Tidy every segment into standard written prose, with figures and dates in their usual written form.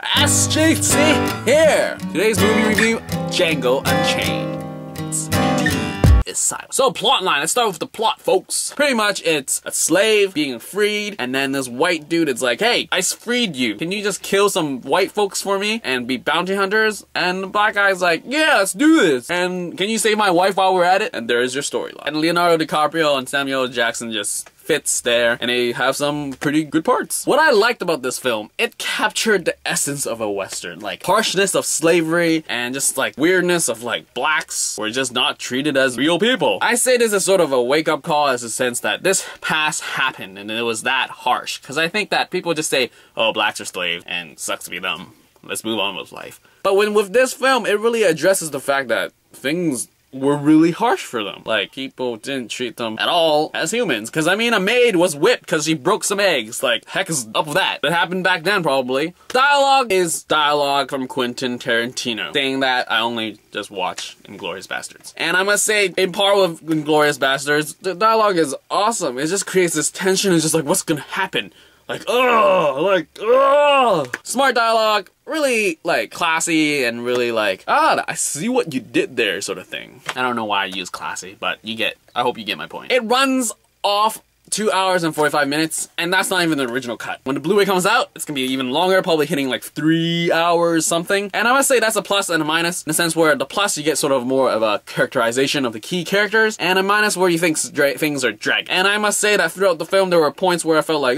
SJC here! Today's movie review, Django Unchained. It's D is silent. So plotline, let's start with the plot, folks. Pretty much it's a slave being freed, and then this white dude is like, hey, I freed you. Can you just kill some white folks for me and be bounty hunters? And the black guy's like, yeah, let's do this. And can you save my wife while we're at it? And there's your storyline. And Leonardo DiCaprio and Samuel L. Jackson just fits there, and they have some pretty good parts. What I liked about this film, it captured the essence of a Western, like harshness of slavery and just like weirdness of like blacks were just not treated as real people. I say this as sort of a wake-up call, as a sense that this past happened and it was that harsh, because I think that people just say, oh, blacks are slaves and sucks to be them, let's move on with life. But with this film, it really addresses the fact that things were really harsh for them. Like, people didn't treat them at all as humans. Because, I mean, a maid was whipped because she broke some eggs. Like, heck is up with that. That happened back then, probably. Dialogue is dialogue from Quentin Tarantino, saying that I only just watch Inglourious Basterds. And I must say, in par with Inglourious Basterds, the dialogue is awesome. It just creates this tension. It's just like, what's gonna happen? Like, ugh! Smart dialogue, really, like, classy and really, like, I see what you did there, sort of thing. I don't know why I use classy, but I hope you get my point. It runs off 2 hours and 45 minutes, and that's not even the original cut. When the Blu-ray comes out, it's gonna be even longer, probably hitting like 3 hours something. And I must say that's a plus and a minus, in the sense where the plus you get sort of more of a characterization of the key characters, and a minus where you think things are dragged. And I must say that throughout the film there were points where I felt like,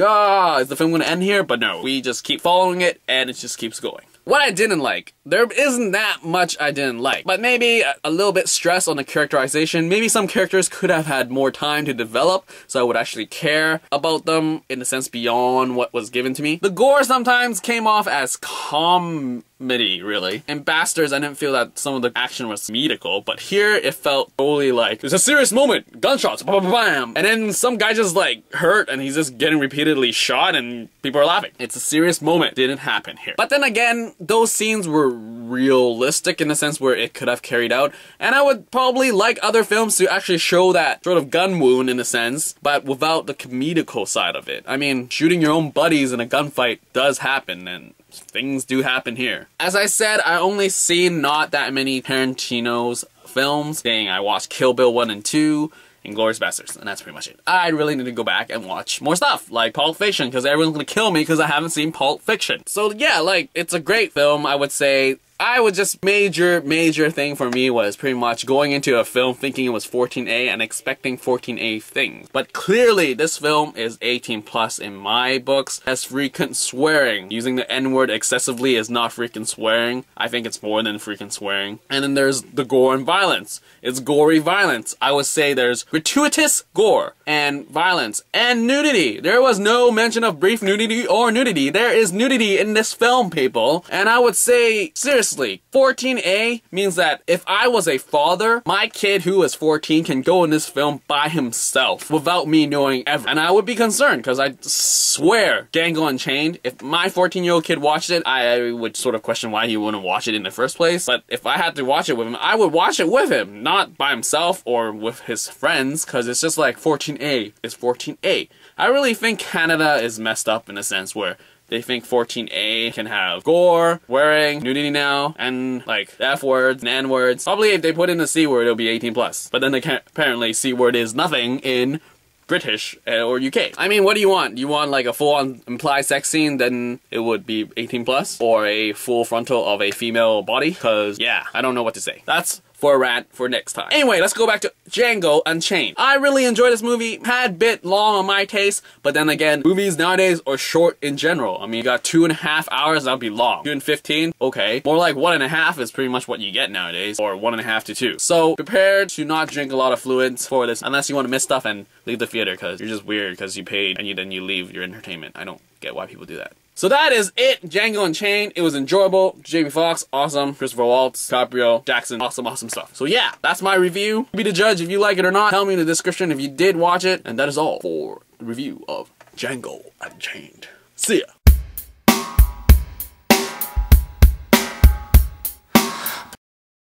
is the film gonna end here? But no, we just keep following it, and it just keeps going. What I didn't like, there isn't that much I didn't like, but maybe a little bit stress on the characterization. Maybe some characters could have had more time to develop, so I would actually care about them in a sense beyond what was given to me. The gore sometimes came off as comedy, really. In Bastards, I didn't feel that some of the action was comedical, but here it felt totally like, it's a serious moment, gunshots, bam, bam, bam. And then some guy just like hurt and he's just getting repeatedly shot and people are laughing. It's a serious moment, didn't happen here. But then again, those scenes were realistic in the sense where it could have carried out, and I would probably like other films to actually show that sort of gun wound in a sense, but without the comedical side of it. I mean, shooting your own buddies in a gunfight does happen, and things do happen here. As I said, I only seen not that many Tarantino's films. Dang, I watched Kill Bill 1 and 2, Inglourious Basterds, and that's pretty much it. I really need to go back and watch more stuff, like Pulp Fiction, because everyone's gonna kill me because I haven't seen Pulp Fiction. So yeah, like, it's a great film, I would say. I would just, major thing for me was pretty much going into a film thinking it was 14A and expecting 14A things. But clearly, this film is 18 plus in my books. Has freaking swearing. Using the N-word excessively is not freaking swearing. I think it's more than freaking swearing. And then there's the gore and violence. It's gory violence. I would say there's gratuitous gore and violence and nudity. There was no mention of brief nudity or nudity. There is nudity in this film, people. And I would say, seriously, 14A means that if I was a father, my kid who is 14 can go in this film by himself without me knowing ever. And I would be concerned, because I swear, Django Unchained, if my 14-year-old kid watched it, I would sort of question why he wouldn't watch it in the first place. But if I had to watch it with him, I would watch it with him, not by himself or with his friends, because it's just like 14A is 14A. I really think Canada is messed up in a sense where they think 14A can have gore, wearing, nudity now, and like F words and N words. Probably if they put in the C word, it'll be 18 plus. But then they can't, apparently C word is nothing in British or UK. I mean, what do you want? Do you want like a full-on implied sex scene? Then it would be 18 plus, or a full frontal of a female body. Cause yeah, I don't know what to say. That's for a rant for next time. Anyway, let's go back to Django Unchained. I really enjoyed this movie. Had a bit long on my taste, but then again, movies nowadays are short in general. I mean, you got 2.5 hours, that'll be long. 2 and 15, okay. More like 1.5 is pretty much what you get nowadays, or 1.5 to 2. So prepare to not drink a lot of fluids for this, unless you want to miss stuff and leave the theater, because you're just weird because you paid and then you leave your entertainment. I don't get why people do that. So that is it, Django Unchained. It was enjoyable. Jamie Foxx, awesome. Christoph Waltz, DiCaprio, Jackson, awesome stuff. So yeah, that's my review. Be the judge if you like it or not. Tell me in the description if you did watch it. And that is all for the review of Django Unchained. See ya.